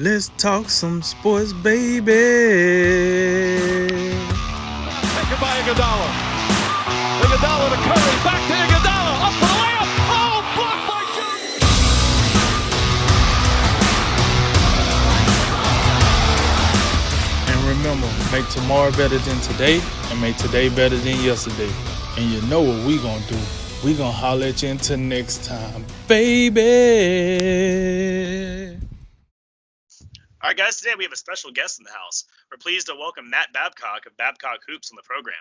Let's talk some sports, baby. Taken by Iguodala. Iguodala to Curry. Back to Iguodala. Up for the layup. Oh, blocked by Jones. And remember, make tomorrow better than today, and make today better than yesterday. And you know what we gonna do. We gonna holler at you until next time, baby. All right, guys, today we have a special guest in the house. We're pleased to welcome Matt Babcock of Babcock Hoops on the program.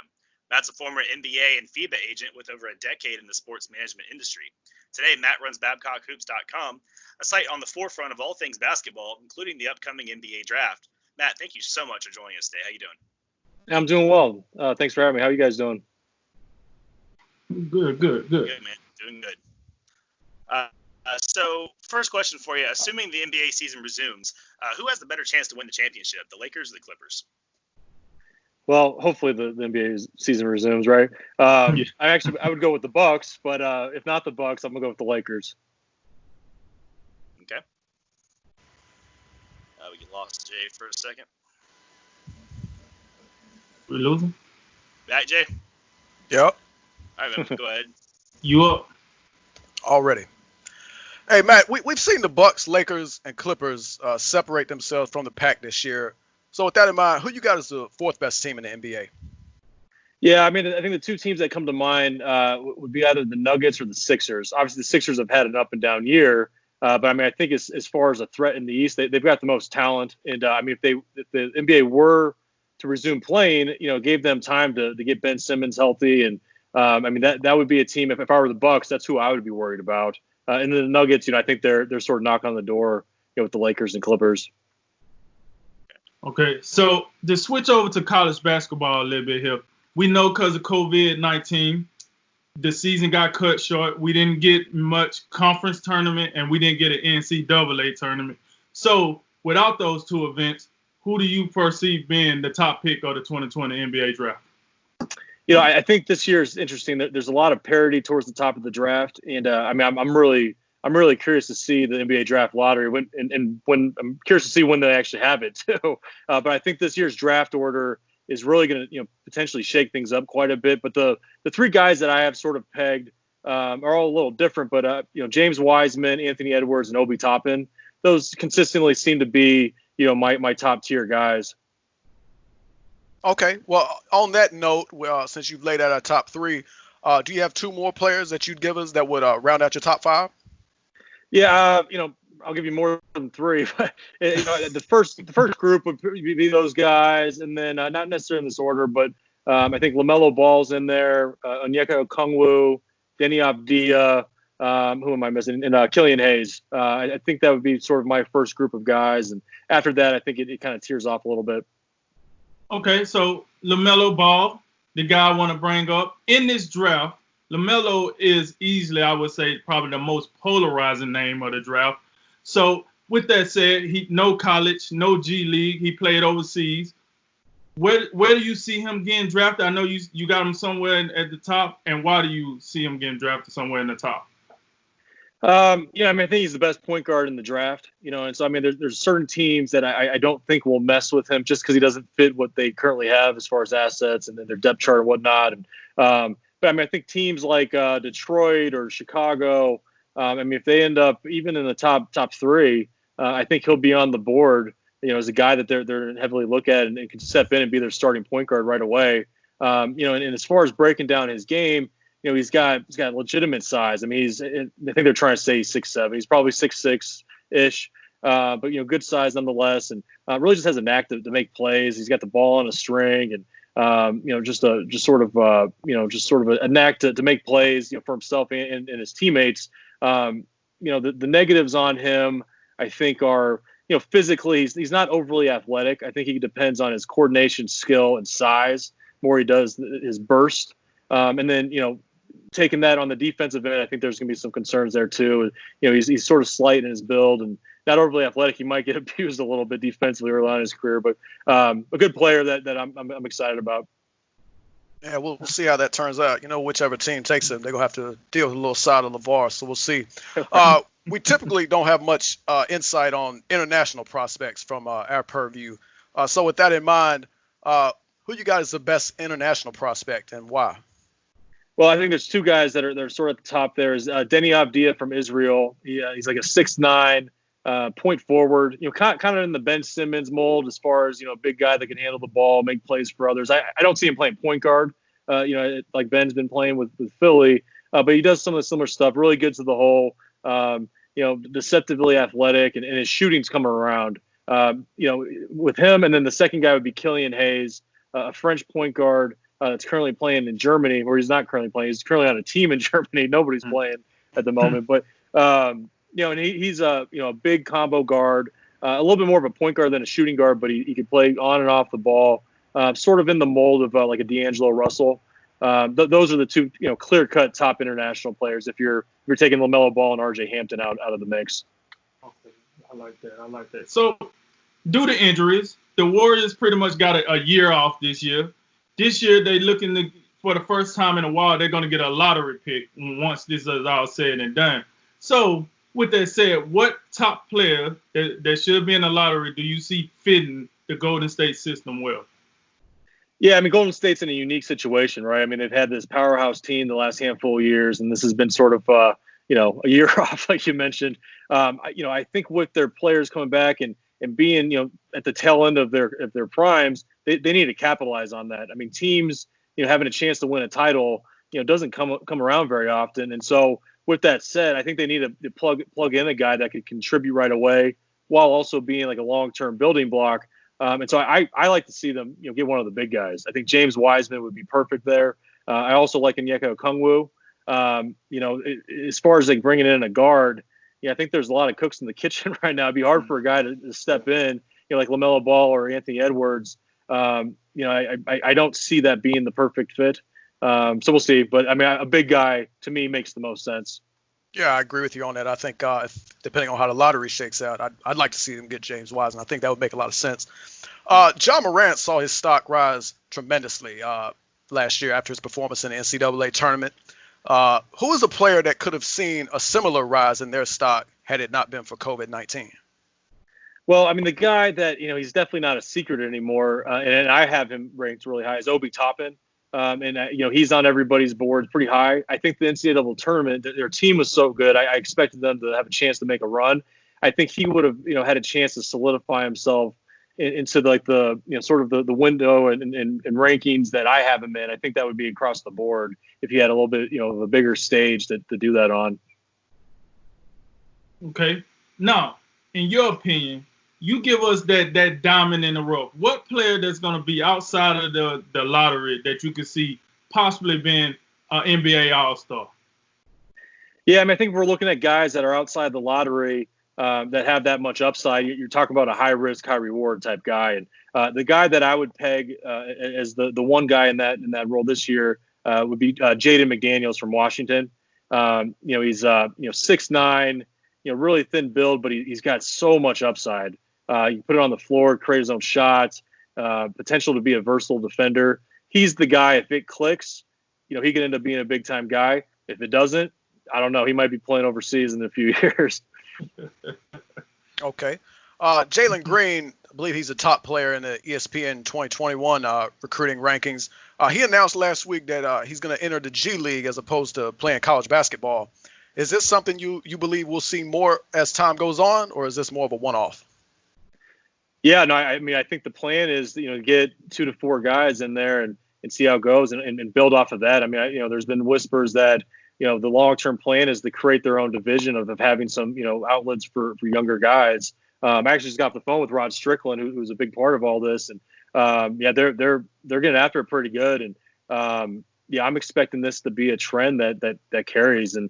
Matt's a former NBA and FIBA agent with over a decade in the sports management industry. Today, Matt runs BabcockHoops.com, a site on the forefront of all things basketball, including the upcoming NBA draft. Matt, thank you so much for joining us today. How you doing? I'm doing well. Thanks for having me. How are you guys doing? Good. Good, man. Doing good. So, first question for you. Assuming the NBA season resumes, who has the better chance to win the championship, the Lakers or the Clippers? Well, hopefully the NBA season resumes, right? I would go with the Bucks, but if not the Bucks, I'm gonna go with the Lakers. Okay. We get lost Jay for a second. We losing? Back, Jay? Yep. All right, man, go ahead. You up? Already. Hey, Matt, we've seen the Bucks, Lakers, and Clippers separate themselves from the pack this year. So with that in mind, who you got as the fourth best team in the NBA? Yeah, I mean, I think the two teams that come to mind would be either the Nuggets or the Sixers. Obviously, the Sixers have had an up and down year, but I mean, I think as far as a threat in the East, they've got the most talent. And I mean, if the NBA were to resume playing, gave them time to get Ben Simmons healthy, and I mean that would be a team. If I were the Bucks, that's who I would be worried about. And then the Nuggets, I think they're sort of knocking on the door, with the Lakers and Clippers. Okay, so to switch over to college basketball a little bit here, we know because of COVID-19, the season got cut short. We didn't get much conference tournament, and we didn't get an NCAA tournament. So without those two events, who do you perceive being the top pick of the 2020 NBA draft? I think this year is interesting. There's a lot of parity towards the top of the draft, and I mean, I'm really curious to see the NBA draft lottery when I'm curious to see when they actually have it too. But I think this year's draft order is really going to potentially shake things up quite a bit. But the three guys that I have sort of pegged are all a little different. But James Wiseman, Anthony Edwards, and Obi Toppin, those consistently seem to be my top tier guys. Okay. Well, on that note, since you've laid out our top three, do you have two more players that you'd give us that would round out your top five? Yeah, I'll give you more than three. But the first group would be those guys, and then not necessarily in this order, but I think LaMelo Ball's in there, Onyeka Okongwu, Denny Abdia, who am I missing? And Killian Hayes. I think that would be sort of my first group of guys, and after that, I think it kind of tears off a little bit. Okay, so LaMelo Ball, the guy I want to bring up. In this draft, LaMelo is easily, I would say, probably the most polarizing name of the draft. So with that said, no college, no G League. He played overseas. Where do you see him getting drafted? I know you got him somewhere at the top, and why do you see him getting drafted somewhere in the top? I mean, I think he's the best point guard in the draft, and so, I mean, there's certain teams that I don't think will mess with him just because he doesn't fit what they currently have as far as assets and their depth chart and whatnot. And, but I mean, I think teams like Detroit or Chicago, I mean, if they end up even in the top three, I think he'll be on the board, as a guy that they're heavily look at and can step in and be their starting point guard right away. And as far as breaking down his game, he's got legitimate size. I mean, I think they're trying to say he's 6'7". He's probably 6'6"-ish, but good size nonetheless, and really just has a knack to make plays. He's got the ball on a string, and just sort of a knack to make plays, for himself and his teammates. The negatives on him, I think, are physically he's not overly athletic. I think he depends on his coordination, skill, and size more he does his burst. And then, taking that on the defensive end, I think there's going to be some concerns there too. He's sort of slight in his build and not overly athletic. He might get abused a little bit defensively early on in his career, but a good player that I'm excited about. Yeah, we'll see how that turns out. Whichever team takes him, they're going to have to deal with a little side of LeVar, so we'll see. We typically don't have much insight on international prospects from our purview. So with that in mind, who you got as the best international prospect and why? Well, I think there's two guys that are sort of at the top there. Is Deni Avdija from Israel. He's like a 6'9", point forward. Kind of in the Ben Simmons mold as far as a big guy that can handle the ball, make plays for others. I don't see him playing point guard. Like Ben's been playing with Philly, but he does some of the similar stuff. Really good to the hole. Deceptively athletic, and his shooting's coming around. With him, and then the second guy would be Killian Hayes, a French point guard. That's currently playing in Germany, or he's not currently playing. He's currently on a team in Germany. Nobody's playing at the moment, but and he's a big combo guard, a little bit more of a point guard than a shooting guard, but he could play on and off the ball, sort of in the mold of like a D'Angelo Russell. Those are the two clear-cut top international players. If you're taking LaMelo Ball and R.J. Hampton out of the mix. Okay, I like that. So, due to injuries, the Warriors pretty much got a year off this year. This year, they're looking to, for the first time in a while, they're going to get a lottery pick once this is all said and done. So, with that said, what top player that should be in the lottery do you see fitting the Golden State system well? Yeah, I mean, Golden State's in a unique situation, right? I mean, they've had this powerhouse team the last handful of years, and this has been sort of, a year off, like you mentioned. I think with their players coming back and being, at the tail end of their primes, they need to capitalize on that. I mean, teams, having a chance to win a title, doesn't come around very often. And so with that said, I think they need to plug in a guy that could contribute right away while also being like a long-term building block. And so I like to see them, get one of the big guys. I think James Wiseman would be perfect there. I also like Onyeka Okongwu. As far as like bringing in a guard, I think there's a lot of cooks in the kitchen right now. It'd be hard for a guy to step in, like LaMelo Ball or Anthony Edwards. I don't see that being the perfect fit. So we'll see. But I mean, a big guy to me makes the most sense. Yeah, I agree with you on that. I think depending on how the lottery shakes out, I'd like to see them get James Wiseman. I think that would make a lot of sense. John Morant saw his stock rise tremendously last year after his performance in the NCAA tournament. Who is a player that could have seen a similar rise in their stock had it not been for COVID-19? Well, I mean, the guy that, he's definitely not a secret anymore, and I have him ranked really high, is Obi Toppin. He's on everybody's boards pretty high. I think the NCAA tournament, their team was so good. I expected them to have a chance to make a run. I think he would have, had a chance to solidify himself into like the, sort of the window and rankings that I have him in. I think that would be across the board if he had a little bit, of a bigger stage to do that on. Okay. Now, in your opinion, you give us that diamond in the rough. What player that's going to be outside of the lottery that you could see possibly being an NBA All-Star? Yeah, I mean, I think we're looking at guys that are outside the lottery that have that much upside. You're talking about a high-risk, high-reward type guy. And the guy that I would peg as the one guy in that role this year would be Jaden McDaniels from Washington. He's 6'9", really thin build, but he's got so much upside. You can put it on the floor, create his own shots, potential to be a versatile defender. He's the guy, if it clicks, he can end up being a big-time guy. If it doesn't, I don't know. He might be playing overseas in a few years. Okay. Jalen Green, I believe he's a top player in the ESPN 2021 recruiting rankings. He announced last week that he's going to enter the G League as opposed to playing college basketball. Is this something you believe we'll see more as time goes on, or is this more of a one-off? Yeah, no, I mean, I think the plan is, get 2 to 4 guys in there and see how it goes and build off of that. I mean, there's been whispers that, the long-term plan is to create their own division of having some, outlets for younger guys. I actually just got off the phone with Rod Strickland, who's a big part of all this. And they're getting after it pretty good. And I'm expecting this to be a trend that carries. And,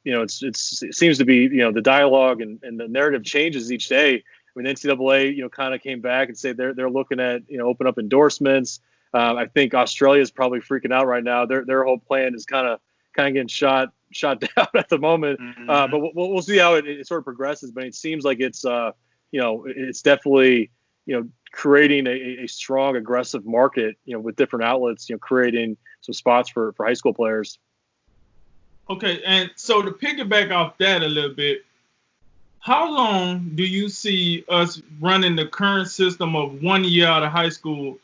it seems to be, the dialogue and the narrative changes each day. I mean, the NCAA, kind of came back and said they're looking at, open up endorsements. I think Australia is probably freaking out right now. Their whole plan is kind of getting shot down at the moment. Mm-hmm. But we'll see how it sort of progresses. But it seems like it's, it's definitely, creating a strong, aggressive market, with different outlets, creating some spots for high school players. Okay, and so to piggyback off that a little bit, how long do you see us running the current system of 1 year out of high school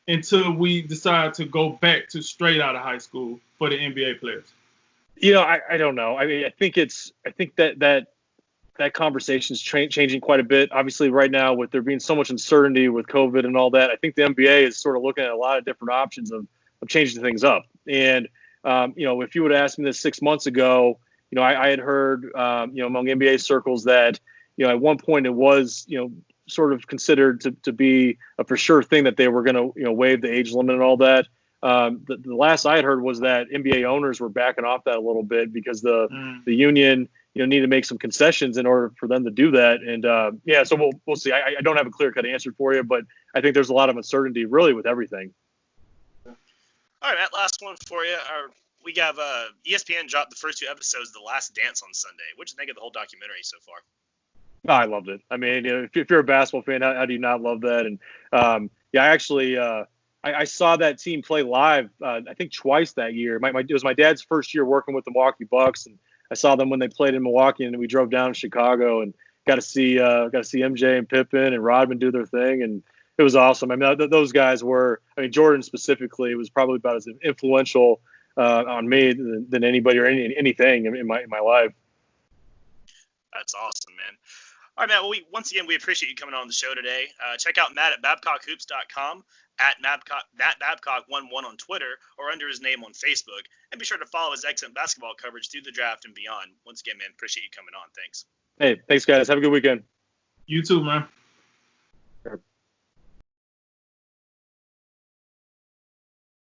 until we decide to go back to straight out of high school for the NBA players? I don't know. I mean, I think that conversation is changing quite a bit. Obviously, right now, with there being so much uncertainty with COVID and all that, I think the NBA is sort of looking at a lot of different options of changing things up. And if you would have asked me this 6 months ago, I had heard, among NBA circles that, at one point it was, sort of considered to be a for sure thing that they were going to, waive the age limit and all that. The last I had heard was that NBA owners were backing off that a little bit because the union, need to make some concessions in order for them to do that. And so we'll see. I don't have a clear-cut answer for you, but I think there's a lot of uncertainty really with everything. All right, Matt, last one for you. We have ESPN dropped the first 2 episodes of The Last Dance on Sunday. What did you think of the whole documentary so far? Oh, I loved it. I mean, if you're a basketball fan, how do you not love that? And I actually I saw that team play live. I think twice that year. It was my dad's first year working with the Milwaukee Bucks, and I saw them when they played in Milwaukee, and we drove down to Chicago and got to see MJ and Pippen and Rodman do their thing, and it was awesome. I mean, those guys were. I mean, Jordan specifically was probably about as influential on me than anybody or anything in my life. That's awesome, man. All right, Matt. Well, once again, we appreciate you coming on the show today. Check out Matt at BabcockHoops.com, at Babcock11 on Twitter, or under his name on Facebook. And be sure to follow his excellent basketball coverage through the draft and beyond. Once again, man, appreciate you coming on. Thanks. Hey, thanks, guys. Have a good weekend. You too, man.